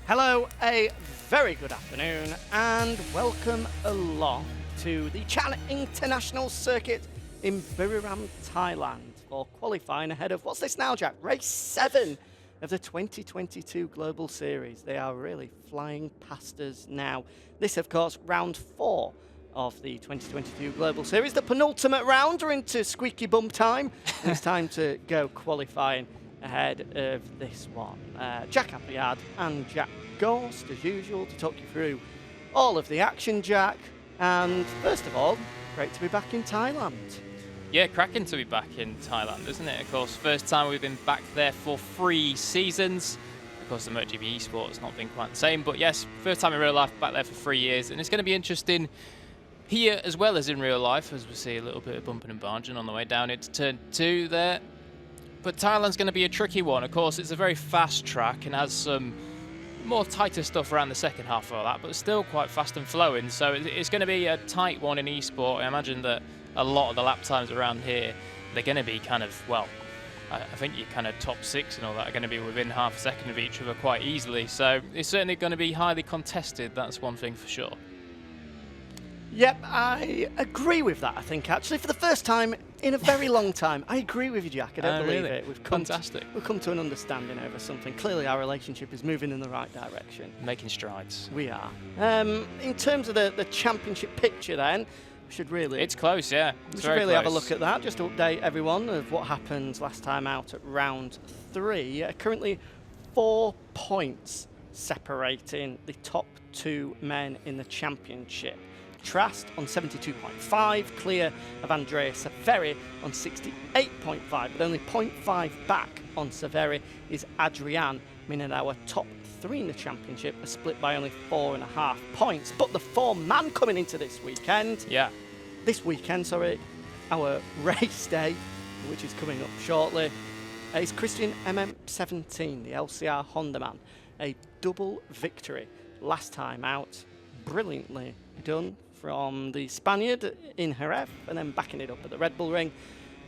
Hello, a very good afternoon, and welcome along to the Chang International Circuit in Buriram, Thailand, for qualifying ahead of, what's this now, Jack? Race 7 of the 2022 Global Series. They are really flying past us now. This, of course, round 4 of the 2022 Global Series. The penultimate round, we're into squeaky bum time, and it's time to go qualifying ahead of this one. Jack Appleyard and Jack Gorst, as usual, to talk you through all of the action, Jack. And first of all, great to be back in Thailand. Yeah, cracking to be back in Thailand, isn't it? Of course, first time we've been back there for 3 seasons. Of course, the MotoGP eSport has not been quite the same, but yes, first time in real life back there for 3 years. And it's going to be interesting here as well as in real life, as we see a little bit of bumping and barging on the way down into turn 2 there. But Thailand's going to be a tricky one. Of course, it's a very fast track and has some more tighter stuff around the second half of that, but still quite fast and flowing. So it's going to be a tight one in eSport. I imagine that a lot of the lap times around here, they're going to be kind of, well, I think your kind of top 6 and all that are going to be within half a second of each other quite easily. So it's certainly going to be highly contested. That's one thing for sure. Yep, I agree with that, I think, actually. For the first time in a very long time, I agree with you, Jack. I don't believe really? it. We've come to an understanding over something. Clearly, our relationship is moving in the right direction. Making strides. We are. In terms of the championship picture, then, we should really... It's close, yeah. We should really have a look at that, just to update everyone of what happened last time out at round 3. Currently, 4 points separating the top 2 men in the championship. Trast on 72.5, clear of Andrea Severi on 68.5, but only 0.5 back on Severi is Adrian, meaning our top 3 in the championship are split by only 4.5 points. But the 4-man coming into this weekend, our race day, which is coming up shortly, is Christian MM17, the LCR Honda man. A double victory last time out, brilliantly done from the Spaniard in Jerez, and then backing it up at the Red Bull Ring,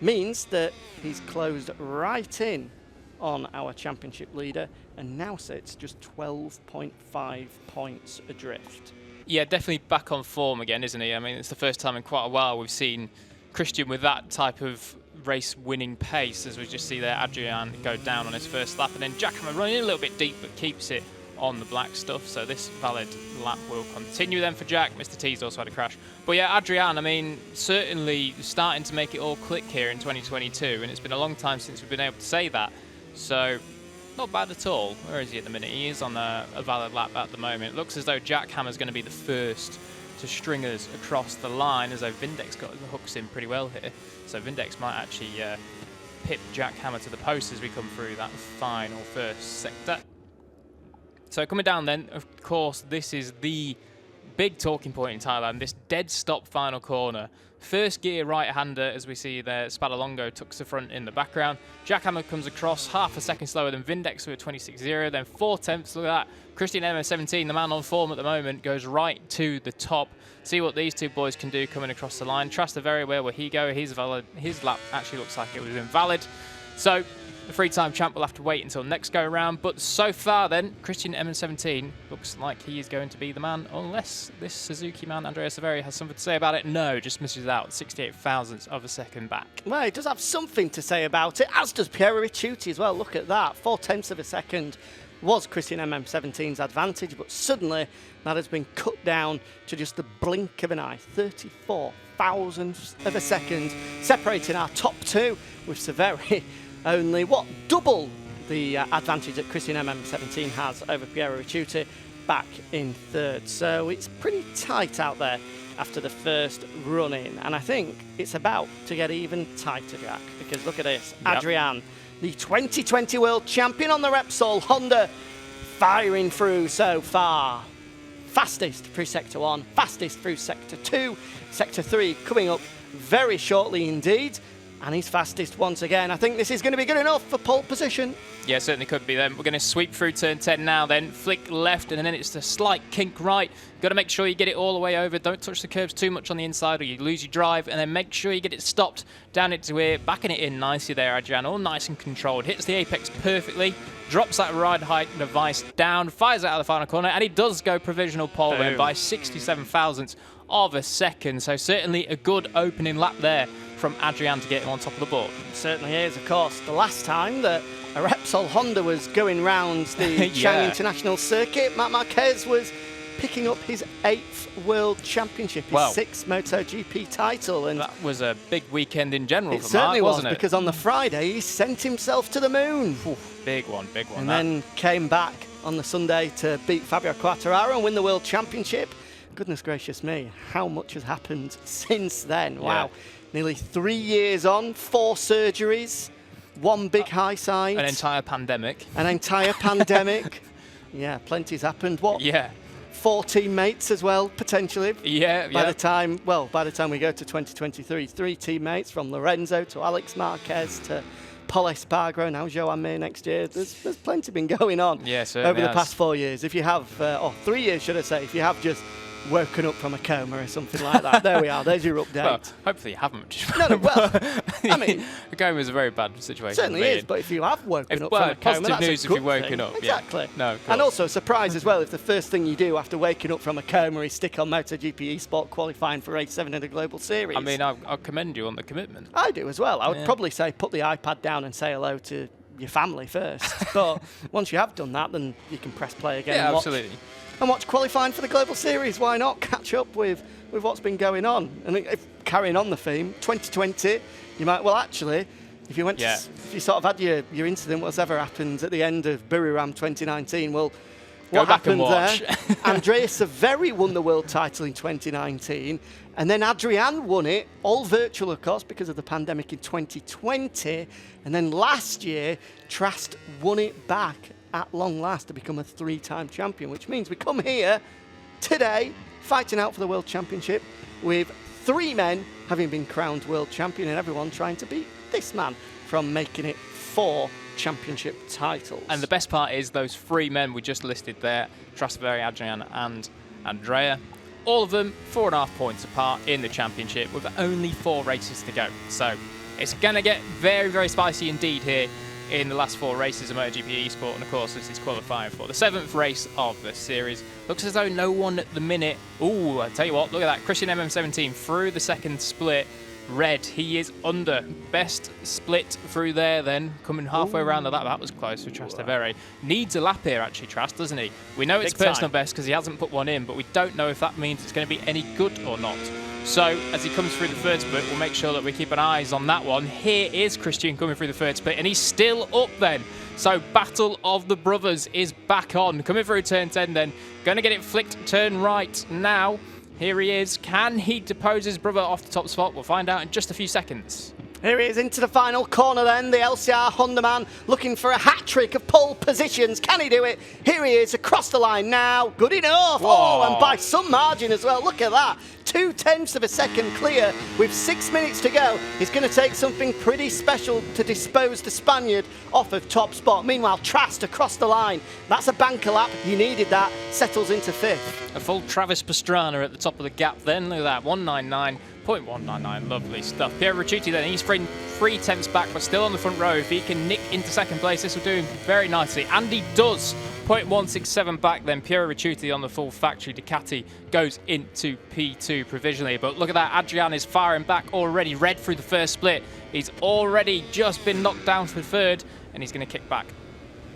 means that he's closed right in on our championship leader and now sits just 12.5 points adrift. Yeah, definitely back on form again, isn't he? I mean, it's the first time in quite a while we've seen Christian with that type of race-winning pace, as we just see there Adrian go down on his first lap, and then Jack Hammer running a little bit deep but keeps it on the black stuff, so this valid lap will continue then for Jack. Mr. T's also had a crash. But yeah, Adrian, I mean, certainly starting to make it all click here in 2022, and it's been a long time since we've been able to say that. So, not bad at all. Where is he at the minute? He is on a valid lap at the moment. It looks as though Jack Hammer's going to be the first to string us across the line, as though Vindex got the hooks in pretty well here. So Vindex might actually pip Jack Hammer to the post as we come through that final first sector. So coming down then, of course, this is the big talking point in Thailand, this dead stop final corner. First gear right-hander, as we see there, Spadalongo tucks the front in the background. Jack Hammer comes across half a second slower than Vindex with a 26.0, then 4/10. Look at that. Christian MS17, the man on form at the moment, goes right to the top. See what these two boys can do coming across the line. Trastevere, where will he go? He's valid. His lap actually looks like it was invalid. So the 3-time champ will have to wait until next go around, but so far then, Christian M17 looks like he is going to be the man, unless this Suzuki man, Andrea Severi, has something to say about it. No, just misses out 68 thousandths of a second back. Well, he does have something to say about it, as does Piero Ricciuti as well. Look at that, 0.4 of a second was Christian MM17's advantage, but suddenly that has been cut down to just the blink of an eye, 34 thousandths of a second, separating our top 2 with Severi only, double the advantage that Christian MM17 has over Piero Ricciuti back in 3rd. So it's pretty tight out there after the first run-in. And I think it's about to get even tighter, Jack, because look at this. Yep. Adrian, the 2020 World Champion on the Repsol Honda, firing through so far. Fastest through Sector 1, fastest through Sector 2, Sector 3 coming up very shortly indeed. and he's fastest once again. I think this is going to be good enough for pole position. Yeah, certainly could be then. We're going to sweep through turn 10 now then, flick left, and then it's a slight kink right. Got to make sure you get it all the way over. Don't touch the curbs too much on the inside or you lose your drive, and then make sure you get it stopped down into here, backing it in nicely there, Adrian, all nice and controlled. Hits the apex perfectly, drops that ride height device down, fires it out of the final corner, and he does go provisional pole then by 67 thousandths of a second. So certainly a good opening lap there from Adrian to get him on top of the board. Certainly is, of course. The last time that a Repsol Honda was going round the Chang International Circuit, Marc Marquez was picking up his 8th World Championship, his 6th MotoGP title. And that was a big weekend in general for Marc, certainly wasn't it? Because on the Friday he sent himself to the moon. Oof, big one. And then came back on the Sunday to beat Fabio Quartararo and win the World Championship. Goodness gracious me, how much has happened since then. Wow. Nearly 3 years on, 4 surgeries, 1 big high side. An entire pandemic. Yeah, plenty's happened. What? Yeah. 4 teammates as well, potentially. By the time we go to 2023, 3 teammates from Lorenzo to Alex Marquez to Pol Espargaro, now Joan Mir next year. There's plenty been going on over the past 4 years. If you have, or 3 years, should I say, if you have just woken up from a coma or something like that. There we are. There's your update. Well, hopefully you haven't. I mean, a coma is a very bad situation. Certainly is, but if you have woken up from a coma, positive news if you've woken up. Exactly. Yeah. No, and also a surprise as well if the first thing you do after waking up from a coma is stick on MotoGP eSport qualifying for race 7 in the Global Series. I mean, I'll commend you on the commitment. I do as well. I would probably say put the iPad down and say hello to your family first. But once you have done that, then you can press play again. Yeah, absolutely. And watch qualifying for the Global Series. Why not catch up with what's been going on? And if carrying on the theme, 2020, you might, well, actually, if you sort of had your incident, whatever happened at the end of Buriram 2019, well, Go what back happened and watch. there? Andrea Severi won the world title in 2019, and then Adrian won it, all virtual, of course, because of the pandemic in 2020. And then last year, Trast won it back at long last to become a 3-time champion, which means we come here today fighting out for the World Championship with 3 men having been crowned world champion and everyone trying to beat this man from making it 4 championship titles. And the best part is those 3 men we just listed there, Trastevere, Adrian and Andrea, all of them 4.5 points apart in the championship with only 4 races to go. So it's going to get very, very spicy indeed here in the last 4 races of MotoGP eSport, and of course this is qualifying for the 7th race of the series. Looks as though no one at the minute. Ooh, I tell you what, look at that. Christian MM17 through the second split. Red, he is under. Best split through there then, coming halfway around the lap. That was close for Trastevere. Needs a lap here actually, Trast, doesn't he? We know it's personal best because he hasn't put one in, but we don't know if that means it's going to be any good or not. So, as he comes through the third split, we'll make sure that we keep an eyes on that one. Here is Christian coming through the third split, and he's still up then. So, Battle of the Brothers is back on. Coming through turn 10 then. Going to get it flicked turn right now. Here he is. Can he depose his brother off the top spot? We'll find out in just a few seconds. Here he is into the final corner then, the LCR Honda man looking for a hat-trick of pole positions. Can he do it? Here he is across the line now. Good enough. Whoa. Oh, and by some margin as well. Look at that. 0.2 of a second clear with 6 minutes to go. He's going to take something pretty special to dispose the Spaniard off of top spot. Meanwhile, Trast across the line. That's a banker lap. You needed that. Settles into 5th. A full Travis Pastrana at the top of the gap then. Look at that. 199.199. Lovely stuff. Piero Ricciuti then. He's 3 tenths back, but still on the front row. If he can nick into second place, this will do him very nicely. And he does. 0.167 back then. Piero Ricciuti on the full factory Ducati goes into P2 provisionally. But look at that. Adrian is firing back already. Red through the first split. He's already just been knocked down for third, and he's going to kick back.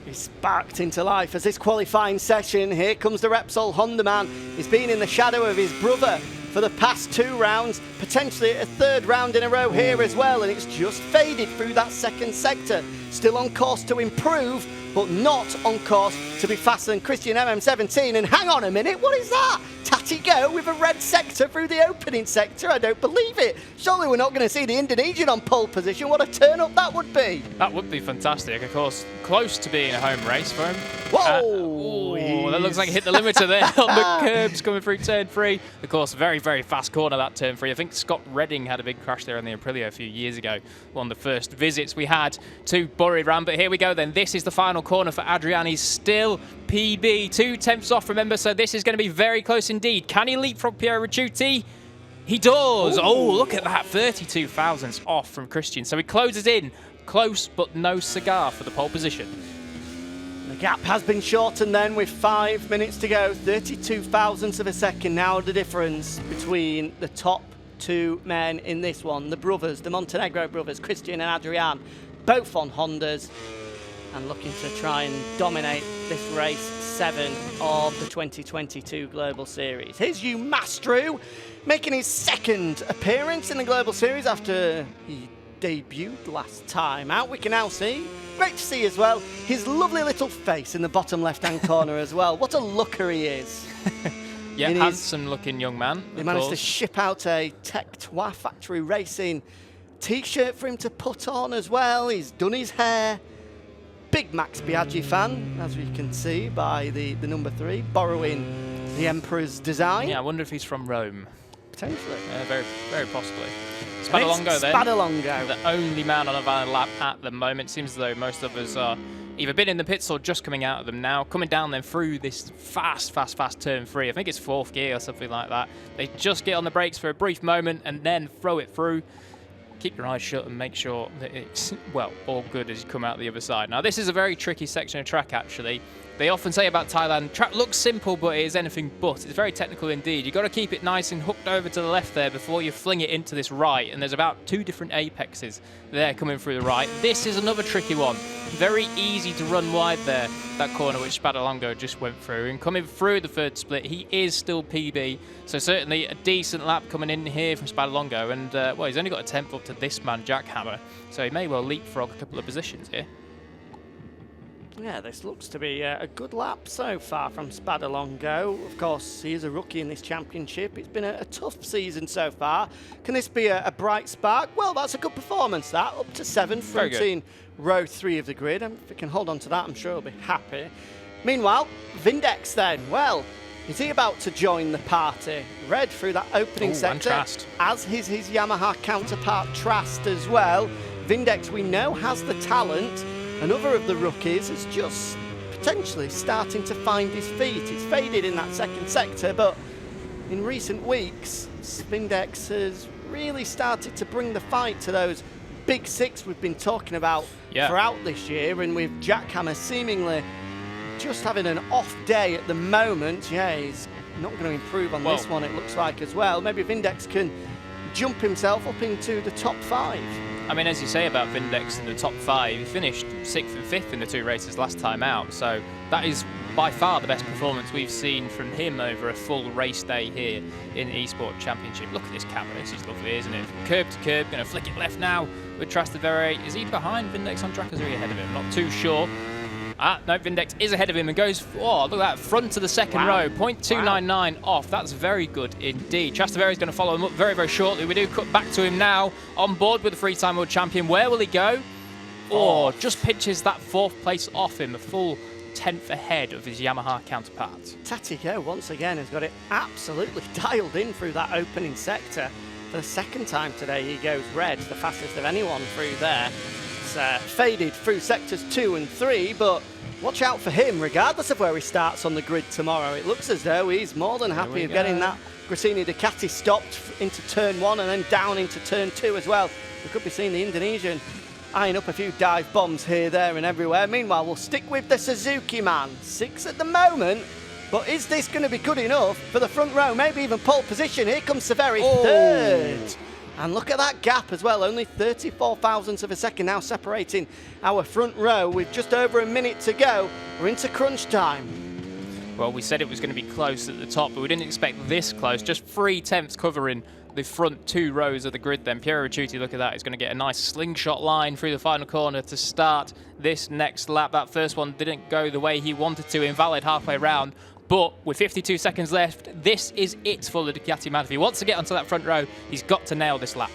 He's sparked into life as this qualifying session. Here comes the Repsol Honda man. He's been in the shadow of his brother for the past 2 rounds, potentially a 3rd round in a row here as well, and it's just faded through that second sector. still on course to improve, but not on course to be faster than Christian MM17. And hang on a minute, what is that? Tati go with a red sector through the opening sector? I don't believe it. Surely we're not going to see the Indonesian on pole position. What a turn-up that would be. That would be fantastic. Of course, close to being a home race for him. Whoa! That looks like he hit the limiter there on the curbs coming through turn 3. Of course, very, very fast corner, that turn 3. I think Scott Redding had a big crash there on the Aprilia a few years ago. One of the first visits we had to Buriram. But here we go then. This is the final corner for Adrian. He's still PB, 2 tenths off, remember, so this is going to be very close indeed. Can he leapfrog Piero Ricciuti? He does. Ooh. Oh, look at that, 32 thousandths off from Christian. So he closes in, close but no cigar for the pole position. The gap has been shortened then with 5 minutes to go. 32 thousandths of a second now the difference between the top 2 men in this one. The brothers, the Montenegro brothers, Christian and Adrian, both on Hondas, and looking to try and dominate this race 7 of the 2022 Global Series. Here's Hugh Mastru, making his second appearance in the Global Series after he debuted last time out. We can now see, great to see as well, his lovely little face in the bottom left-hand corner as well. What a looker he is. Yeah, handsome-looking young man. They managed to ship out a Tech Trois Factory Racing T-shirt for him to put on as well. He's done his hair. Big Max Biaggi fan, as we can see by the number 3, borrowing the Emperor's design. Yeah, I wonder if he's from Rome. Potentially. Very, very possibly. Spadalongo then. Spadalongo. The only man on a valid lap at the moment. Seems as though most of us are either been in the pits or just coming out of them now. Coming down then through this fast turn 3. I think it's 4th gear or something like that. They just get on the brakes for a brief moment and then throw it through. Keep your eyes shut and make sure that it's, well, all good as you come out the other side. Now, this is a very tricky section of track, actually. They often say about Thailand, track looks simple, but it is anything but. It's very technical indeed. You've got to keep it nice and hooked over to the left there before you fling it into this right. And there's about 2 different apexes there coming through the right. This is another tricky one. Very easy to run wide there, that corner which Spadalongo just went through. And coming through the 3rd split, he is still PB. So certainly a decent lap coming in here from Spadalongo. And, well, he's only got a 10th up to this man, Jack Hammer. So he may well leapfrog a couple of positions here. Yeah, this looks to be a good lap so far from Spadalongo. Of course, he is a rookie in this championship. It's been a tough season so far. Can this be a bright spark? Well, that's a good performance, that. Up to 7th, routine row 3 of the grid. And if he can hold on to that, I'm sure he'll be happy. Meanwhile, Vindex then. Well, is he about to join the party? Red through that opening sector, as his Yamaha counterpart Trast as well. Vindex, we know, has the talent. Another of the rookies is just potentially starting to find his feet. He's faded in that 2nd sector, but in recent weeks, Vindex has really started to bring the fight to those big 6 we've been talking about throughout this year, and with Jack Hammer seemingly just having an off day at the moment, he's not going to improve on this one, it looks like, as well. Maybe Vindex can jump himself up into the top 5. I mean, as you say about Vindex in the top 5, he finished 6th and 5th in the 2 races last time out. So that is by far the best performance we've seen from him over a full race day here in the eSport Championship. Look at this camera, this is lovely, isn't it? Curb to curb, going to flick it left now with Trastevere. Is he behind Vindex on track or is he ahead of him? Not too sure. No, Vindex is ahead of him and goes, look at that, front to the 2nd row, 0.299 off. That's very good indeed. Trastevere is going to follow him up very, very shortly. We do cut back to him now, on board with the 3-time world champion. Where will he go? Just pinches that 4th place off him, a full 10th ahead of his Yamaha counterpart. Tatico, once again, has got it absolutely dialed in through that opening sector. For the 2nd time today, he goes red, the fastest of anyone through there. Faded through sectors 2 and 3, but watch out for him regardless of where he starts on the grid tomorrow. It looks as though he's more than happy of getting that Gresini Ducati stopped into turn 1 and then down into turn 2 as well. We could be seeing the Indonesian eyeing up a few dive bombs here, there and everywhere. Meanwhile, we'll stick with the Suzuki man. 6 at the moment, but is this going to be good enough for the front row? Maybe even pole position. Here comes Severi, 3rd. And look at that gap as well, only 34 thousandths of a second now separating our front row with just over a minute to go. We're into crunch time. Well, we said it was going to be close at the top, but we didn't expect this close. Just 3 tenths covering the front 2 rows of the grid then. Piero Ricciuti, look at that, he's going to get a nice slingshot line through the final corner to start this next lap. That first one didn't go the way he wanted to, invalid halfway round. But with 52 seconds left, this is it for the Ducati man. If he wants to get onto that front row, he's got to nail this lap.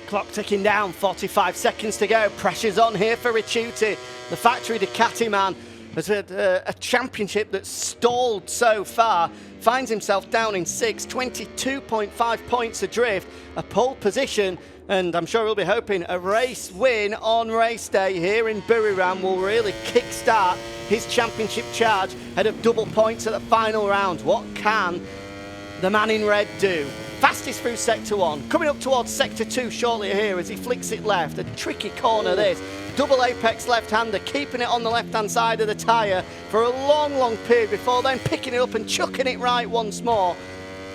Clock ticking down, 45 seconds to go. Pressure's on here for Ricciuti. The factory Ducati man has had a championship that's stalled so far. Finds himself down in 6th, 22.5 points adrift, a pole position, and I'm sure he'll be hoping a race win on race day here in Buriram will really kickstart his championship charge ahead of double points at the final round. What can the man in red do? Fastest through Sector 1, coming up towards Sector 2 shortly here as he flicks it left. A tricky corner this. Double apex left-hander, keeping it on the left-hand side of the tyre for a long, long period before then picking it up and chucking it right once more.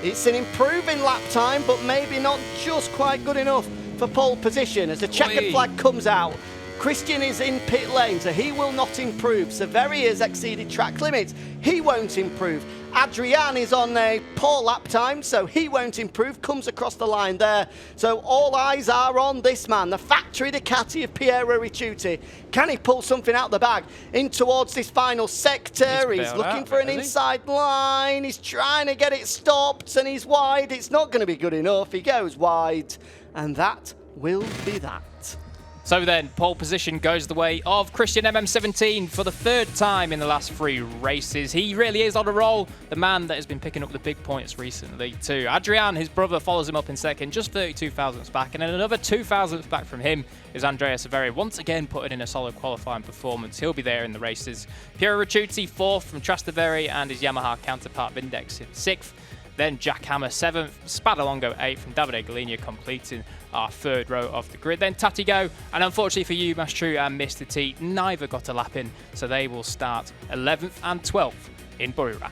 It's an improving lap time, but maybe not just quite good enough for pole position as the checkered flag comes out. Christian is in pit lane, so he will not improve. Severi has exceeded track limits. He won't improve. Adrian is on a poor lap time, so he won't improve. Comes across the line there. So all eyes are on this man, the factory Ducati of Piero Ricciuti. Can he pull something out the bag in towards this final sector? He's looking for an inside line. He's trying to get it stopped, and he's wide. It's not going to be good enough. He goes wide, and that will be that. So then, pole position goes the way of Christian MM17 for the 3rd time in the last 3 races. He really is on a roll, the man that has been picking up the big points recently too. Adrian, his brother, follows him up in 2nd, just 32 thousandths back, and then another 2 thousandths back from him is Andrea Severi, once again putting in a solid qualifying performance. He'll be there in the races. Piero Ricciuti 4th from Trastevere and his Yamaha counterpart Vindex in 6th. Then Jack Hammer 7th, Spadalongo 8th from Davide Galigna completing our 3rd row of the grid. Then Tatigo, and unfortunately for you, Mastru and Mr. T, neither got a lap in, so they will start 11th and 12th in Buriram.